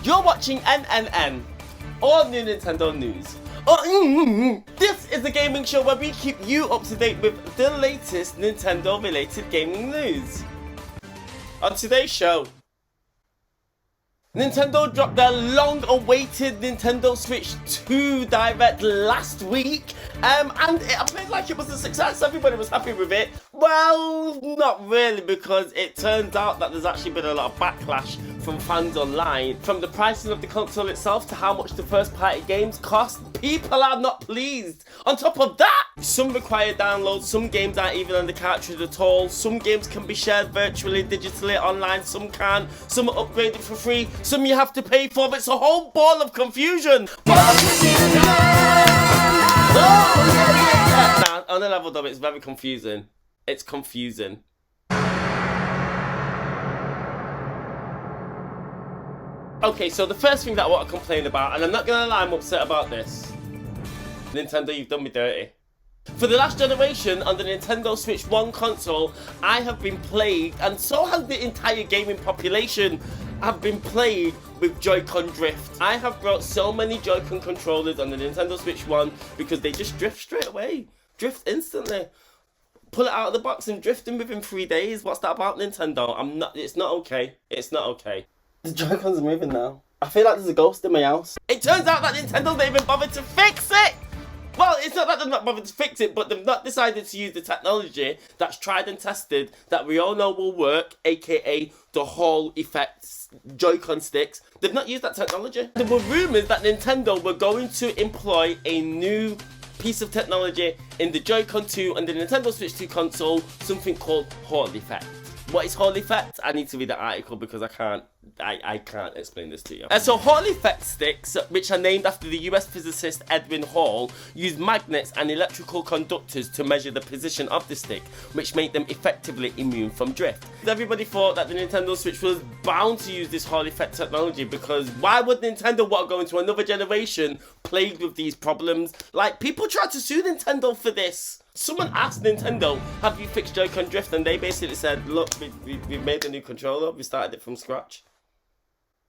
You're watching NNN, all new Nintendo news. This is a gaming show where we keep you up to date with the latest Nintendo related gaming news. On today's show, Nintendo dropped their long-awaited Nintendo Switch 2 Direct last week, and it appeared like it was a success. Everybody was happy with it. Well, not really, because it turns out that there's actually been a lot of backlash from fans online. From the pricing of the console itself to how much the first-party games cost, people are not pleased. On top of that, some require downloads, some games aren't even on the cartridge at all, some games can be shared virtually, digitally, online, some can't, some are upgraded for free, some you have to pay for. It's a whole ball of confusion. Now, on a level though, it's very confusing. It's confusing. Okay, so the first thing that I want to complain about, and I'm not gonna lie, I'm upset about this. Nintendo, you've done me dirty. For the last generation, on the Nintendo Switch 1 console, I have been plagued, and so has the entire gaming population, have been plagued with Joy-Con drift. I have brought so many Joy-Con controllers on the Nintendo Switch 1 because they just drift straight away. Drift instantly. Pull it out of the box and drift them within 3 days. What's that about, Nintendo? It's not okay. It's not okay. The Joy-Cons are moving now. I feel like there's a ghost in my house. It turns out that Nintendo's not even bothered to fix it! Well, it's not that they've not bothered to fix it, but they've not decided to use the technology that's tried and tested, that we all know will work, aka the Hall effect Joy-Con sticks. They've not used that technology. There were rumours that Nintendo were going to employ a new piece of technology in the Joy-Con 2 and the Nintendo Switch 2 console, something called Hall effect. What is Hall effect? I need to read the article because I can't explain this to you. So Hall effect sticks, which are named after the US physicist Edwin Hall, use magnets and electrical conductors to measure the position of the stick, which make them effectively immune from drift. Everybody thought that the Nintendo Switch was bound to use this Hall effect technology, because why would Nintendo want to go into another generation plagued with these problems? Like, people tried to sue Nintendo for this. Someone asked Nintendo, have you fixed Joy-Con drift? And they basically said, look, we've made a new controller, we started it from scratch.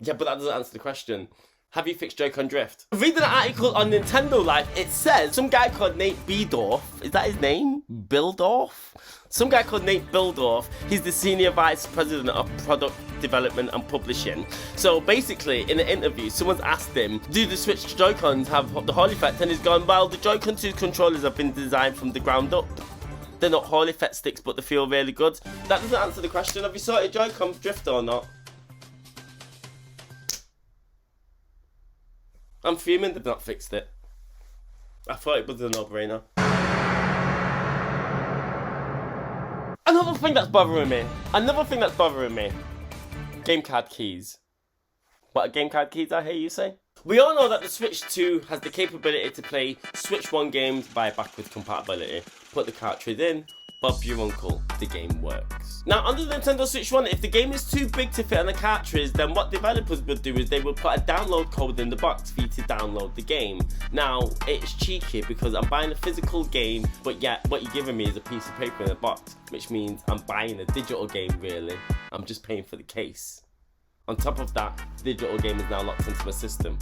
Yeah, but that doesn't answer the question. Have you fixed Joy-Con drift? Reading an article on Nintendo Life, it says some guy called Nate Bildorf, is that his name? Bildorf? Some guy called Nate Bildorf, he's the Senior Vice President of Product Development and Publishing. So basically, in an interview, someone's asked him, do the Switch Joy-Cons have the Hall effect? And he's gone, well, the Joy-Con 2 controllers have been designed from the ground up. They're not Hall effect sticks, but they feel really good. That doesn't answer the question, have you sorted Joy-Con drift or not? I'm fuming they've not fixed it. I thought it was a no-brainer. Another thing that's bothering me. Game card keys. What are game card keys, I hear you say? We all know that the Switch 2 has the capability to play Switch 1 games by backwards compatibility. Put the cartridge in, Bob's your uncle, the game works. Now, on the Nintendo Switch 1, if the game is too big to fit on the cartridge, then what developers would do is they would put a download code in the box for you to download the game. Now, it's cheeky because I'm buying a physical game, but yet what you're giving me is a piece of paper in a box, which means I'm buying a digital game, really. I'm just paying for the case. On top of that, the digital game is now locked into my system.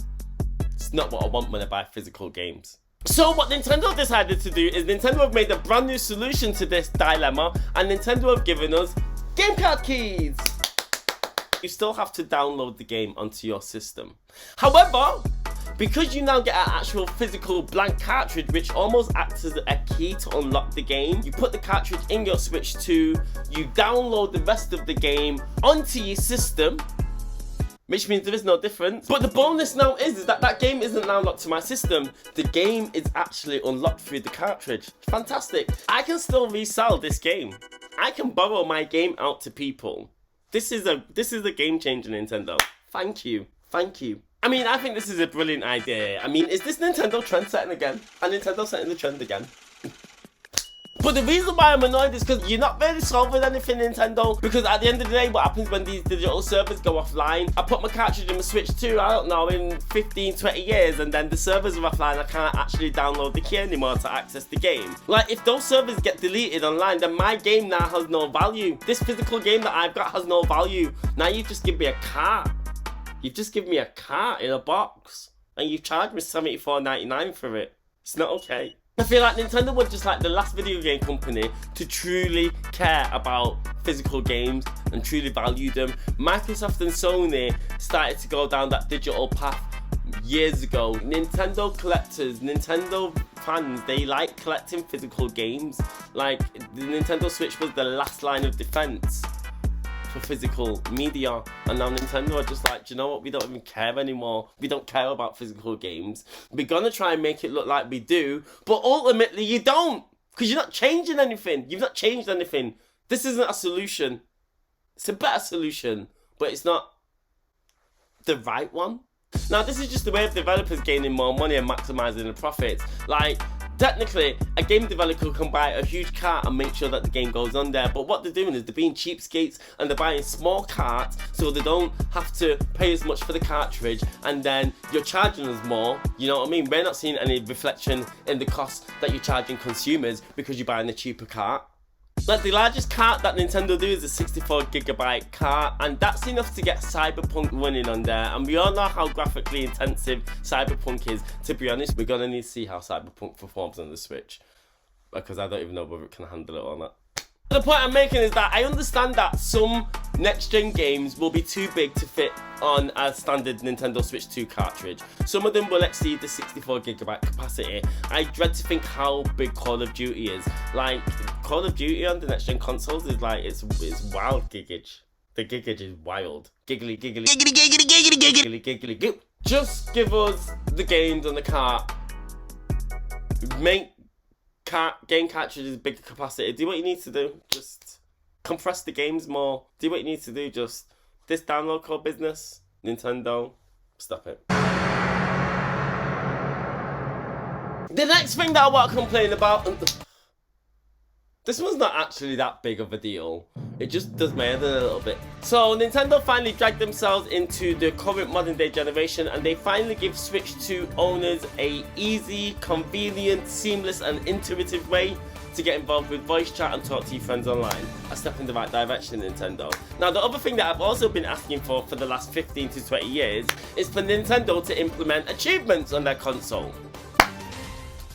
It's not what I want when I buy physical games. So what Nintendo decided to do is Nintendo have made a brand new solution to this dilemma, and Nintendo have given us game card keys. You still have to download the game onto your system. However, because you now get an actual physical blank cartridge which almost acts as a key to unlock the game, you put the cartridge in your Switch 2, you download the rest of the game onto your system, which means there is no difference. But the bonus now is that that game isn't now locked to my system. The game is actually unlocked through the cartridge. Fantastic. I can still resell this game. I can borrow my game out to people. This is a game changer, Nintendo. Thank you. Thank you. I mean, I think this is a brilliant idea. I mean, is this Nintendo trend setting again? And Nintendo setting the trend again? But the reason why I'm annoyed is because you're not really solving anything, Nintendo. Because at the end of the day, what happens when these digital servers go offline? I put my cartridge in my Switch 2, I don't know, in 15, 20 years, and then the servers are offline, I can't actually download the key anymore to access the game. Like, if those servers get deleted online, then my game now has no value. This physical game that I've got has no value. Now you just give me a card. You've just given me a cart in a box, and you've charged me $74.99 for it. It's not okay. I feel like Nintendo was just like the last video game company to truly care about physical games and truly value them. Microsoft and Sony started to go down that digital path years ago. Nintendo collectors, Nintendo fans, they like collecting physical games. Like, the Nintendo Switch was the last line of defense for physical media, and now Nintendo are just like, do you know what, we don't even care anymore. We don't care about physical games. We're gonna try and make it look like we do, but ultimately you don't, because you're not changing anything. You've not changed anything. This isn't a solution. It's a better solution, but it's not the right one. Now, this is just the way of developers gaining more money and maximizing the profits. Like, technically, a game developer can buy a huge cart and make sure that the game goes on there, but what they're doing is they're being cheapskates and they're buying small carts so they don't have to pay as much for the cartridge, and then you're charging us more, you know what I mean? We're not seeing any reflection in the cost that you're charging consumers because you're buying a cheaper cart. Like, the largest cart that Nintendo do is a 64GB cart, and that's enough to get Cyberpunk running on there. And we all know how graphically intensive Cyberpunk is. To be honest, we're gonna need to see how Cyberpunk performs on the Switch, because I don't even know whether it can handle it or not. The point I'm making is that I understand that some next-gen games will be too big to fit on a standard Nintendo Switch 2 cartridge. Some of them will exceed the 64GB capacity. I dread to think how big Call of Duty is. Like, Call of Duty on the next-gen consoles is like, it's wild gigage. The gigage is wild. Giggly, giggly, giggly, giggly, giggly, giggly, giggly, giggly. Just give us the games on the cart. Make game cartridges bigger capacity. Do what you need to do. Just compress the games more. Do what you need to do. Just this download code business, Nintendo, stop it. The next thing that I want to complain about, this one's not actually that big of a deal. It just does my head in a little bit. So Nintendo finally dragged themselves into the current modern day generation, and they finally give Switch 2 owners a easy, convenient, seamless and intuitive way to get involved with voice chat and talk to your friends online. A step in the right direction, Nintendo. Now, the other thing that I've also been asking for the last 15 to 20 years is for Nintendo to implement achievements on their console.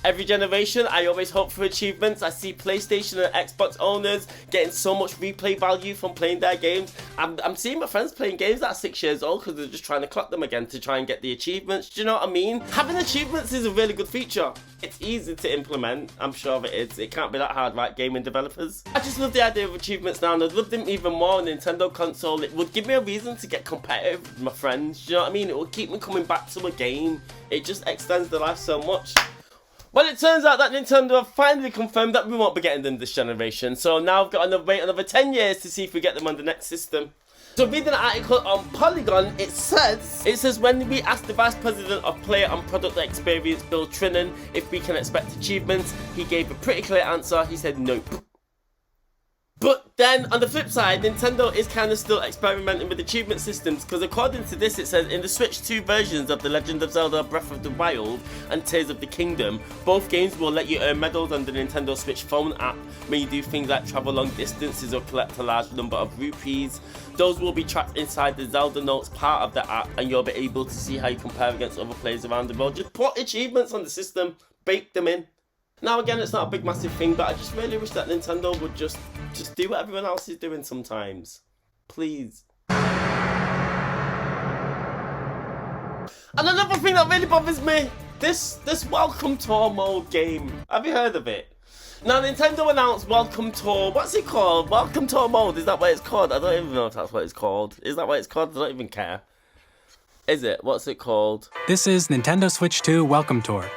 Every generation, I always hope for achievements. I see PlayStation and Xbox owners getting so much replay value from playing their games. I'm seeing my friends playing games that are 6 years old because they're just trying to clock them again to try and get the achievements. Do you know what I mean? Having achievements is a really good feature. It's easy to implement. I'm sure it is. It can't be that hard, right, gaming developers? I just love the idea of achievements now, and I'd love them even more on Nintendo console. It would give me a reason to get competitive with my friends. Do you know what I mean? It would keep me coming back to a game. It just extends the life so much. Well, it turns out that Nintendo have finally confirmed that we won't be getting them this generation, so now I've got to wait another 10 years to see if we get them on the next system. So reading an article on Polygon, it says when we asked the Vice President of Player and Product Experience, Bill Trinan, if we can expect achievements, he gave a pretty clear answer. He said nope. But then, on the flip side, Nintendo is kind of still experimenting with achievement systems, because according to this, it says in the Switch 2 versions of The Legend of Zelda Breath of the Wild and Tears of the Kingdom, both games will let you earn medals on the Nintendo Switch phone app when you do things like travel long distances or collect a large number of rupees. Those will be tracked inside the Zelda Notes part of the app, and you'll be able to see how you compare against other players around the world. Just put achievements on the system, bake them in. Now again, it's not a big massive thing, but I just really wish that Nintendo would just do what everyone else is doing sometimes. Please. And another thing that really bothers me, this Welcome Tour mode game. Have you heard of it? Now, Nintendo announced Welcome Tour. What's it called? Welcome Tour mode. Is that what it's called? I don't even know if that's what it's called. Is that what it's called? I don't even care. Is it? What's it called? This is Nintendo Switch 2 Welcome Tour.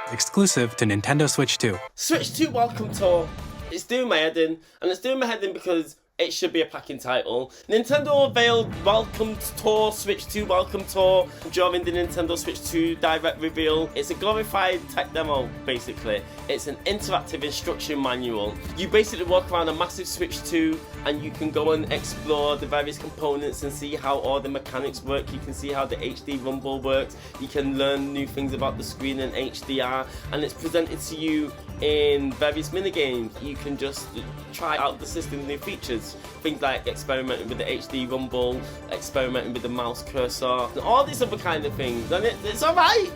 Exclusive to Nintendo Switch 2. Switch 2 Welcome Tour. It's doing my head in, and it's doing my head in because it should be a packing title. Nintendo unveiled Welcome Tour Switch 2 Welcome Tour during the Nintendo Switch 2 Direct reveal. It's a glorified tech demo, basically. It's an interactive instruction manual. You basically walk around a massive Switch 2 and you can go and explore the various components and see how all the mechanics work. You can see how the HD rumble works. You can learn new things about the screen and HDR, and it's presented to you in various minigames. You can just try out the system's new features. improvements, things like experimenting with the HD rumble, experimenting with the mouse cursor, and all these other kind of things, and it's alright.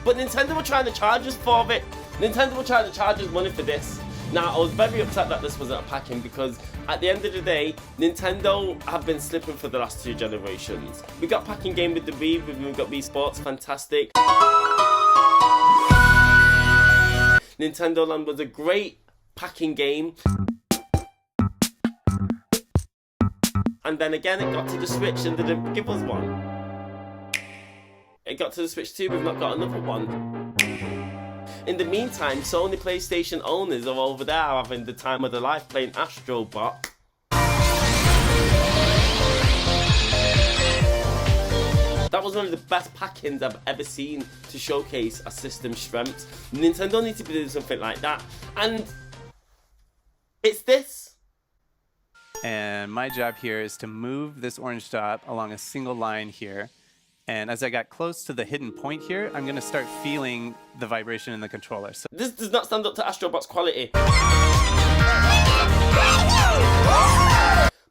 But Nintendo were trying to charge us for it. Nintendo were trying to charge us money for this. Now, I was very upset that this wasn't a packing because at the end of the day, Nintendo have been slipping for the last 2 generations. We got packing game with the Wii, we've got Wii Sports, fantastic. Nintendo Land was a great packing game. And then again, it got to the Switch and didn't give us one. It got to the Switch 2, we've not got another one. In the meantime, Sony PlayStation owners are over there having the time of their life playing Astro Bot. That was one of the best packings I've ever seen to showcase a system's strengths. Nintendo needs to be doing something like that. And it's this. And my job here is to move this orange dot along a single line here. And as I got close to the hidden point here, I'm going to start feeling the vibration in the controller. So this does not stand up to Astrobot's quality.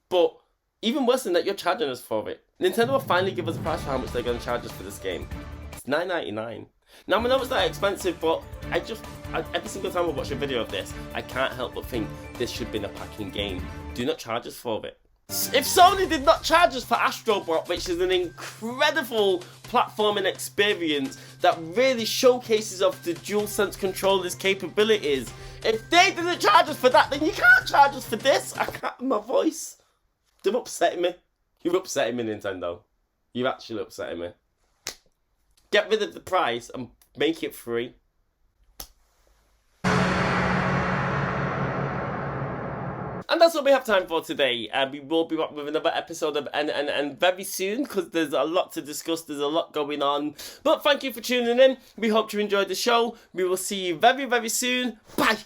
But even worse than that, you're charging us for it. Nintendo will finally give us a price for how much they're going to charge us for this game. It's $9.99. Now, I know it's not expensive, but every single time I watch a video of this, I can't help but think this should be a packing game. Do not charge us for it. If Sony did not charge us for Astro Bot, which is an incredible platforming experience that really showcases off the DualSense controller's capabilities, if they didn't charge us for that, then you can't charge us for this. I can't, my voice. They're upsetting me. You're upsetting me, Nintendo. You're actually upsetting me. Get rid of the price and make it free. And that's what we have time for today. We will be back with another episode of and very soon, because there's a lot to discuss, there's a lot going on. But thank you for tuning in. We hope you enjoyed the show. We will see you very, very soon. Bye!